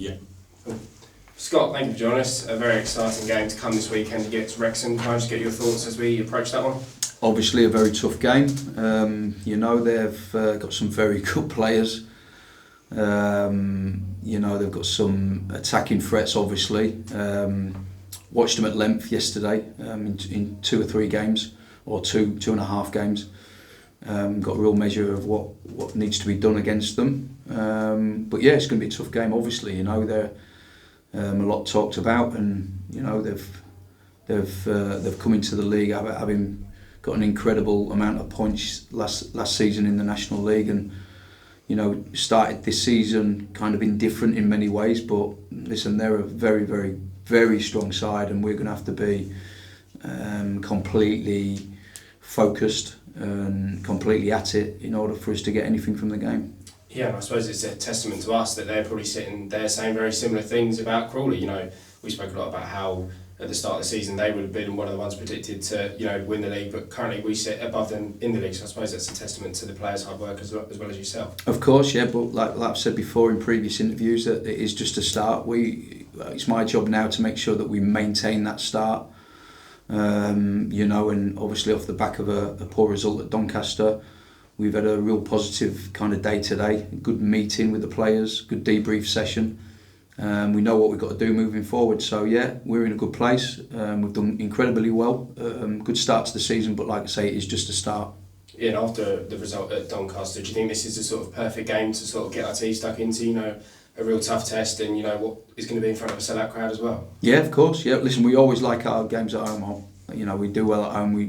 Yeah. Cool. Scott, thank you for joining us. A very exciting game to come this weekend against Wrexham. Can I just get your thoughts as we approach that one? Obviously a very tough game. They've got some very good players. They've got some attacking threats, obviously. Watched them at length yesterday in 2 or 3 games, or two and a half games. Got a real measure of what needs to be done against them. But yeah, it's going to be a tough game. Obviously, they're a lot talked about, and they've come into the league having got an incredible amount of points last season in the National League, and started this season kind of indifferent in many ways. But listen, they're a very, very, very strong side, and we're going to have to be completely focused and completely at it in order for us to get anything from the game. Yeah, and I suppose it's a testament to us that they're probably sitting there saying very similar things about Crawley. We spoke a lot about how at the start of the season they would have been one of the ones predicted to win the league, but currently we sit above them in the league. So I suppose that's a testament to the players' hard work as well as yourself. Of course, yeah, but like I've said before in previous interviews, that it is just a start. It's my job now to make sure that we maintain that start. And obviously off the back of a poor result at Doncaster, we've had a real positive kind of day today, good meeting with the players, good debrief session. We know what we've got to do moving forward. So yeah, we're in a good place. We've done incredibly well. Good start to the season, but like I say, it is just a start. Yeah, and after the result at Doncaster, do you think this is a sort of perfect game to sort of get our teeth stuck into, a real tough test, and what is going to be in front of a sellout crowd as well? Yeah, of course. Yeah, listen, we always like our games at home. We do well at home. We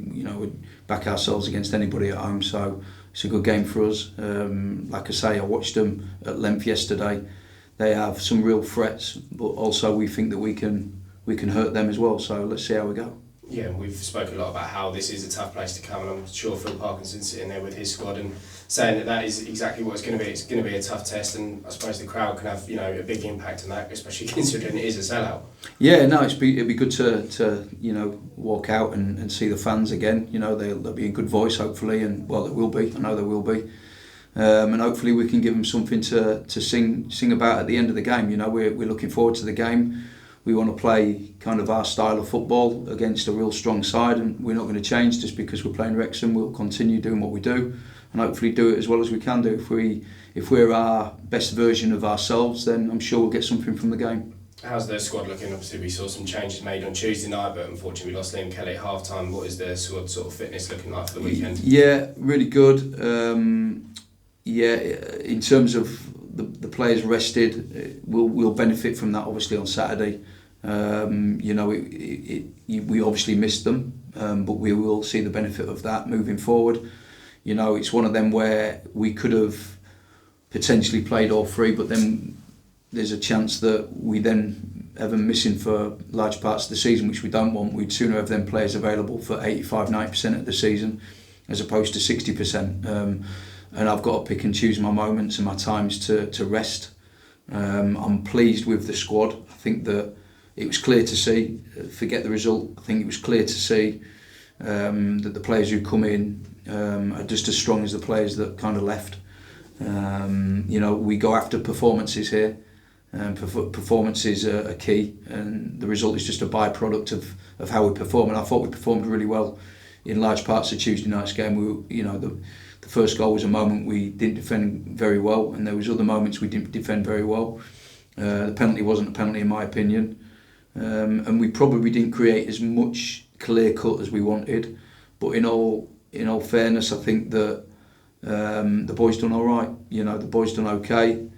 back ourselves against anybody at home. So it's a good game for us. Like I say, I watched them at length yesterday. They have some real threats, but also we think that we can hurt them as well. So let's see how we go. Yeah, we've spoken a lot about how this is a tough place to come, and I'm sure Phil Parkinson's sitting there with his squad and saying that is exactly what it's going to be. It's going to be a tough test, and I suppose the crowd can have a big impact on that, especially considering it is a sellout. Yeah, no, it'd be good to walk out and see the fans again. They'll be in good voice hopefully, and well, there will be. I know there will be. And hopefully we can give them something to sing about at the end of the game. We're looking forward to the game. We want to play kind of our style of football against a real strong side, and we're not going to change just because we're playing Wrexham. We'll continue doing what we do, and hopefully do it as well as we can do. If we're our best version of ourselves, then I'm sure we'll get something from the game. How's the squad looking? Obviously we saw some changes made on Tuesday night, but unfortunately we lost Liam Kelly at half time. What is the sort of fitness looking like for the weekend? Yeah, really good. In terms of the players rested, we'll benefit from that obviously on Saturday. We obviously missed them, but we will see the benefit of that moving forward. It's one of them where we could have potentially played all 3, but then there's a chance that we then have them missing for large parts of the season, which we don't want. We'd sooner have them players available for 85-90% of the season as opposed to 60%. And I've got to pick and choose my moments and my times to rest. I'm pleased with the squad. I think that it was clear to see, forget the result, I think it was clear to see that the players who come in are just as strong as the players that kind of left. We go after performances here. Performances are key, and the result is just a byproduct of how we perform. And I thought we performed really well in large parts of Tuesday night's game. The first goal was a moment we didn't defend very well, and there was other moments we didn't defend very well. The penalty wasn't a penalty in my opinion, and we probably didn't create as much clear cut as we wanted. But in all fairness, I think that the boys done all right. The boys done okay.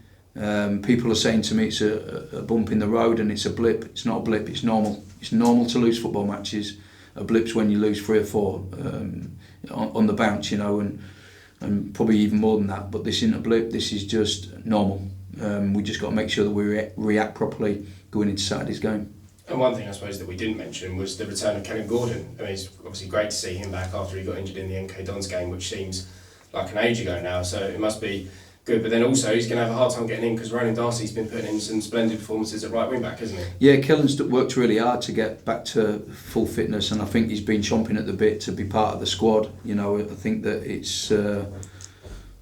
People are saying to me it's a bump in the road and it's a blip. It's not a blip. It's normal. It's normal to lose football matches. A blip's when you lose 3 or 4 on the bounce, and probably even more than that. But this isn't a blip. This is just normal. We just got to make sure that we react properly going into Saturday's game. And one thing I suppose that we didn't mention was the return of Kevin Gordon. It's obviously great to see him back after he got injured in the NK Dons game, which seems like an age ago now. So it must be good, but then also he's going to have a hard time getting in because Ronan Darcy's been putting in some splendid performances at right wing back, hasn't he? Yeah, Kellen's worked really hard to get back to full fitness, and I think he's been chomping at the bit to be part of the squad. I think that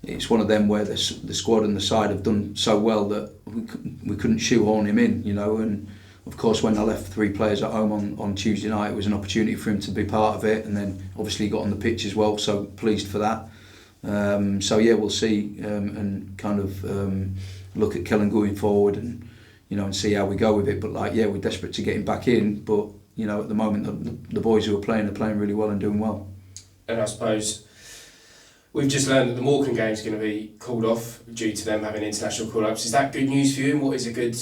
it's one of them where the squad and the side have done so well that we couldn't shoehorn him in, you know. And of course, when I left 3 players at home on Tuesday night, it was an opportunity for him to be part of it, and then obviously he got on the pitch as well. So pleased for that. So yeah, we'll see and kind of look at Kellen going forward, and you know, and see how we go with it. But like, yeah, we're desperate to get him back in. But you know, at the moment, the boys who are playing really well and doing well. And I suppose we've just learned that the Morecambe game is going to be called off due to them having international call-ups. Is that good news for you? And what is a good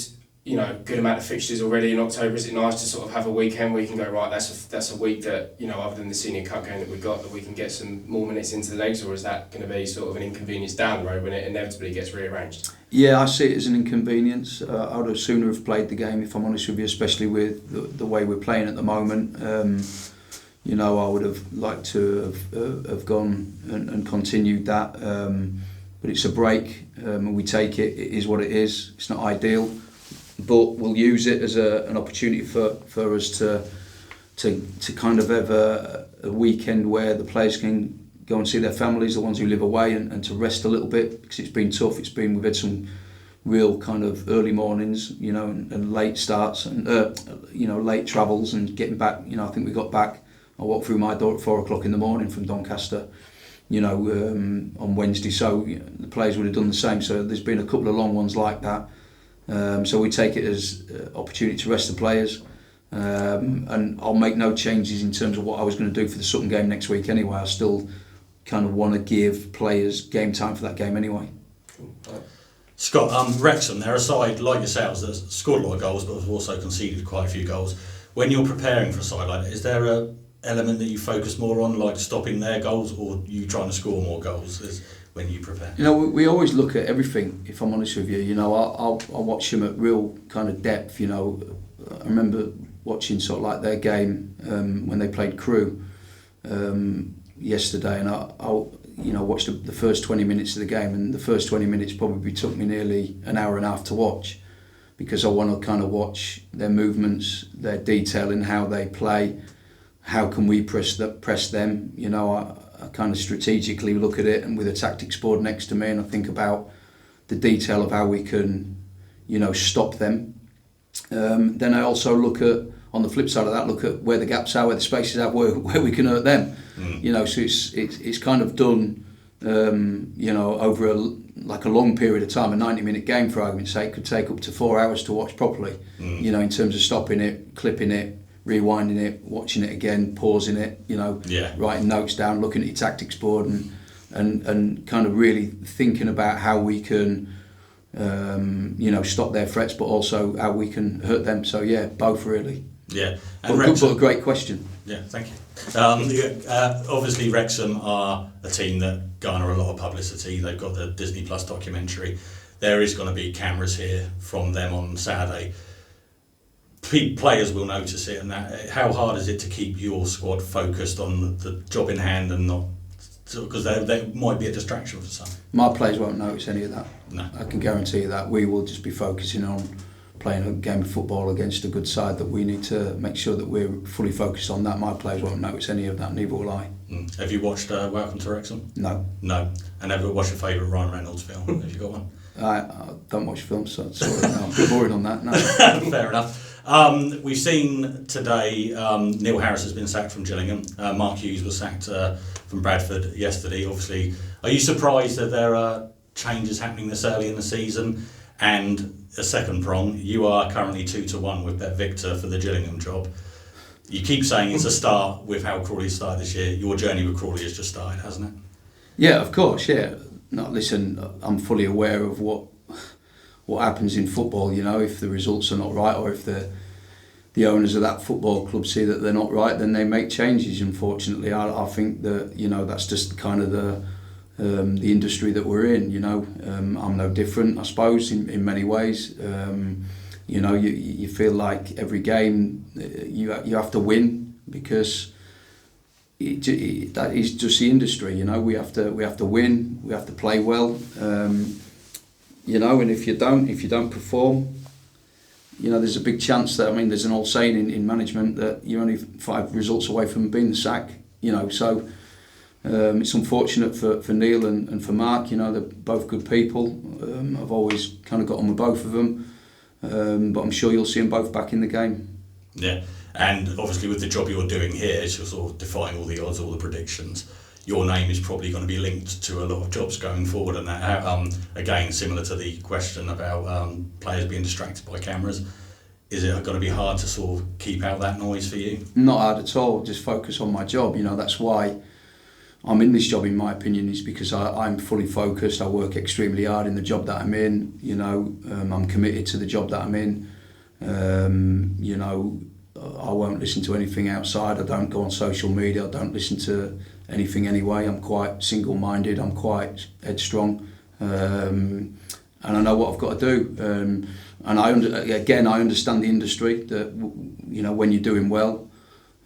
amount of fixtures already in October? Is it nice to sort of have a weekend where you can go, right, that's a week that, you know, other than the Senior Cup game that we've got, that we can get some more minutes into the legs? Or is that going to be sort of an inconvenience down the road when it inevitably gets rearranged? Yeah, I see it as an inconvenience. I would have sooner have played the game, if I'm honest with you, especially with the way we're playing at the moment. You know, I would have liked to have gone and continued that. But it's a break, and we take it. It is what it is. It's not ideal, but we'll use it as an opportunity for us to kind of have a weekend where the players can go and see their families, the ones who live away, and to rest a little bit, because it's been tough. We've had some real kind of early mornings, you know, and late starts, and you know, late travels, and getting back. You know, I think we got back. I walked through my door at 4 o'clock in the morning from Doncaster, you know, on Wednesday. So you know, the players would have done the same. So there's been a couple of long ones like that. So we take it as opportunity to rest the players. And I'll make no changes in terms of what I was going to do for the Sutton game next week anyway. I still kind of want to give players game time for that game anyway. Scott, Wrexham, they're a side like yourselves that scored a lot of goals but have also conceded quite a few goals. When you're preparing for a side like that, is there a element that you focus more on, like stopping their goals, or you trying to score more goals when you prepare? You know, we always look at everything, if I'm honest with you. You know, I'll watch them at real kind of depth. You know, I remember watching sort of like their game when they played Crewe yesterday, and I'll you know, watched the first 20 minutes of the game, and the first 20 minutes probably took me nearly an hour and a half to watch, because I want to kind of watch their movements, their detail in how they play. How can we press them? You know, I kind of strategically look at it, and with a tactics board next to me, and I think about the detail of how we can, you know, stop them. Then I also look at, on the flip side of that, look at where the gaps are, where the spaces are, where we can hurt them. You know, so it's kind of done, you know, over a long period of time. A 90-minute game, for argument's sake, could take up to 4 hours to watch properly. You know, in terms of stopping it, clipping it, rewinding it, watching it again, pausing it, you know, writing notes down, looking at your tactics board, and kind of really thinking about how we can, you know, stop their threats, but also how we can hurt them. So yeah, both really. Yeah, and but a great question. Yeah, thank you. Obviously, Wrexham are a team that garner a lot of publicity. They've got the Disney Plus documentary. There is going to be cameras here from them on Saturday. Players will notice it, and that. How hard is it to keep your squad focused on the job in hand and not, because they might be a distraction for some? My players won't notice any of that. No, I can guarantee you that. We will just be focusing on playing a game of football against a good side that we need to make sure that we're fully focused on that. My players won't notice any of that, neither will I. Have you watched Welcome to Wrexham? No. No. And have you watched your favourite Ryan Reynolds film? Have you got one? I don't watch films, so sorry, no, I'm a bit boring on that. No. Fair enough. We've seen today Neil Harris has been sacked from Gillingham. Mark Hughes was sacked from Bradford yesterday. Obviously, are you surprised that there are changes happening this early in the season? And a second prong, you are currently 2-1 with Bet Victor for the Gillingham job. You keep saying it's a start with how Crawley started this year. Your journey with Crawley has just started, hasn't it? Yeah, of course, yeah. No, listen, I'm fully aware of what happens in football. You know, if the results are not right, or if the owners of that football club see that they're not right, then they make changes. Unfortunately, I think that, you know, that's just kind of the industry that we're in. You know, I'm no different, I suppose, in many ways. You know, you feel like every game you have to win, because that is just the industry. You know, we have to win, we have to play well. You know, and if you don't perform, you know, there's a big chance that, I mean, there's an old saying in management that you're only 5 results away from being the sack. You know, so It's unfortunate for Neil and for Mark. They're both good people. I've always kind of got on with both of them, but I'm sure you'll see them both back in the game. Yeah, and obviously with the job you're doing here, as you're sort of defying all the odds, all the predictions, your name is probably going to be linked to a lot of jobs going forward, and that, again, similar to the question about players being distracted by cameras, is it going to be hard to sort of keep out that noise for you? Not hard at all, just focus on my job. That's why I'm in this job, in my opinion, is because I'm fully focused. I work extremely hard in the job that I'm in. I'm committed to the job that I'm in. I won't listen to anything outside. I don't go on social media. I don't listen to anything anyway. I'm quite single-minded. I'm quite headstrong, and I know what I've got to do. And I understand the industry. That when you're doing well,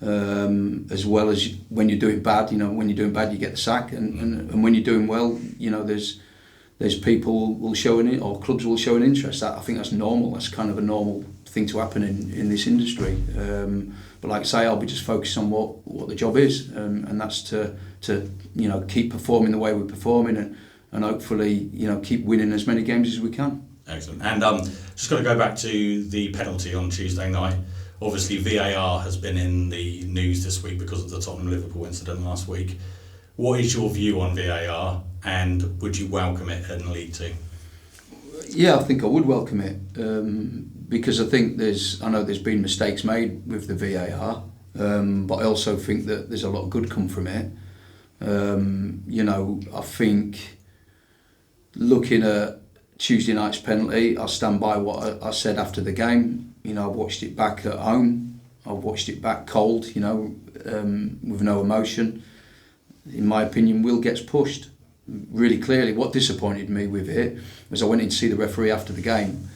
as well as when you're doing bad. When you're doing bad, you get the sack, and when you're doing well, there's people will show or clubs will show an interest. I think that's normal. That's kind of a normal thing to happen in this industry. But like I say, I'll be just focused on what the job is, and that's to keep performing the way we're performing, and hopefully keep winning as many games as we can. Excellent. And just got to go back to the penalty on Tuesday night. Obviously, VAR has been in the news this week because of the Tottenham Liverpool incident last week. What is your view on VAR, and would you welcome it in League Two? Yeah, I think I would welcome it, because I think I know there's been mistakes made with the VAR, but I also think that there's a lot of good come from it. I think looking at Tuesday night's penalty, I'll stand by what I said after the game. I've watched it back at home. I've watched it back cold, with no emotion. In my opinion, Will gets pushed really clearly. What disappointed me with it was I went in to see the referee after the game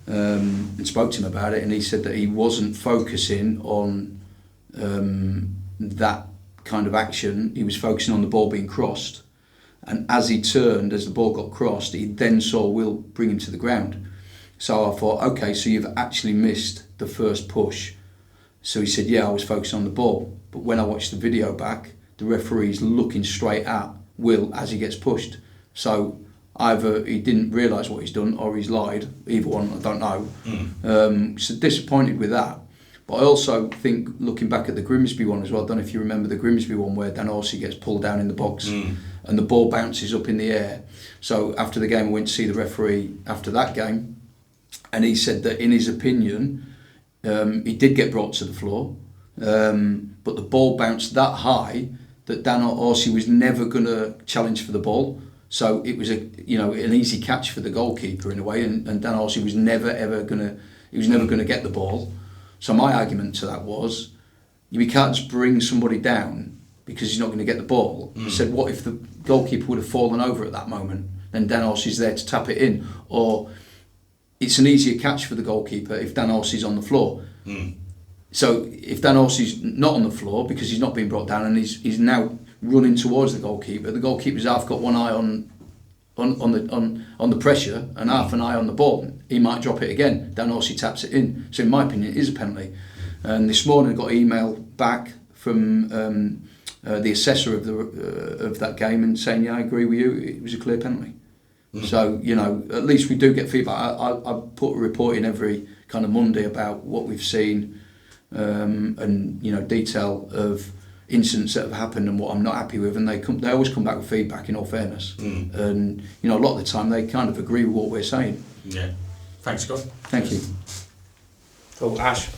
and spoke to him about it, and he said that he wasn't focusing on that kind of action. He was focusing on the ball being crossed, and as he turned, as the ball got crossed, he then saw Will bring him to the ground. So I thought, okay, so you've actually missed the first push. So he said, yeah, I was focusing on the ball, but when I watched the video back, the referee's looking straight at Will as he gets pushed. So either he didn't realise what he's done or he's lied. Either one, I don't know. So disappointed with that. But I also think, looking back at the Grimsby one as well, I don't know if you remember the Grimsby one where Dan Horsey gets pulled down in the box and the ball bounces up in the air. So after the game, I went to see the referee after that game, and he said that in his opinion, he did get brought to the floor, but the ball bounced that high that Dan Horsey was never going to challenge for the ball. So it was an easy catch for the goalkeeper in a way, and Dan Horsey was never going to get the ball. So my argument to that was, you can't just bring somebody down because he's not going to get the ball. I said, what if the goalkeeper would have fallen over at that moment? Then Dan Horsey's there to tap it in, or it's an easier catch for the goalkeeper if Dan Horsey's on the floor. So if Dan Horsey's not on the floor because he's not being brought down and he's now running towards the goalkeeper's half got one eye on the pressure and half an eye on the ball. He might drop it again. Dan Horsey taps it in. So in my opinion, it is a penalty. And this morning I got an email back from the assessor of that game and saying, yeah, I agree with you, it was a clear penalty. So, at least we do get feedback. I put a report in every kind of Monday about what we've seen, and detail of incidents that have happened and what I'm not happy with, and they always come back with feedback, in all fairness. And a lot of the time they kind of agree with what we're saying. Yeah. Thanks, Scott. Thank you. Cool. Ash.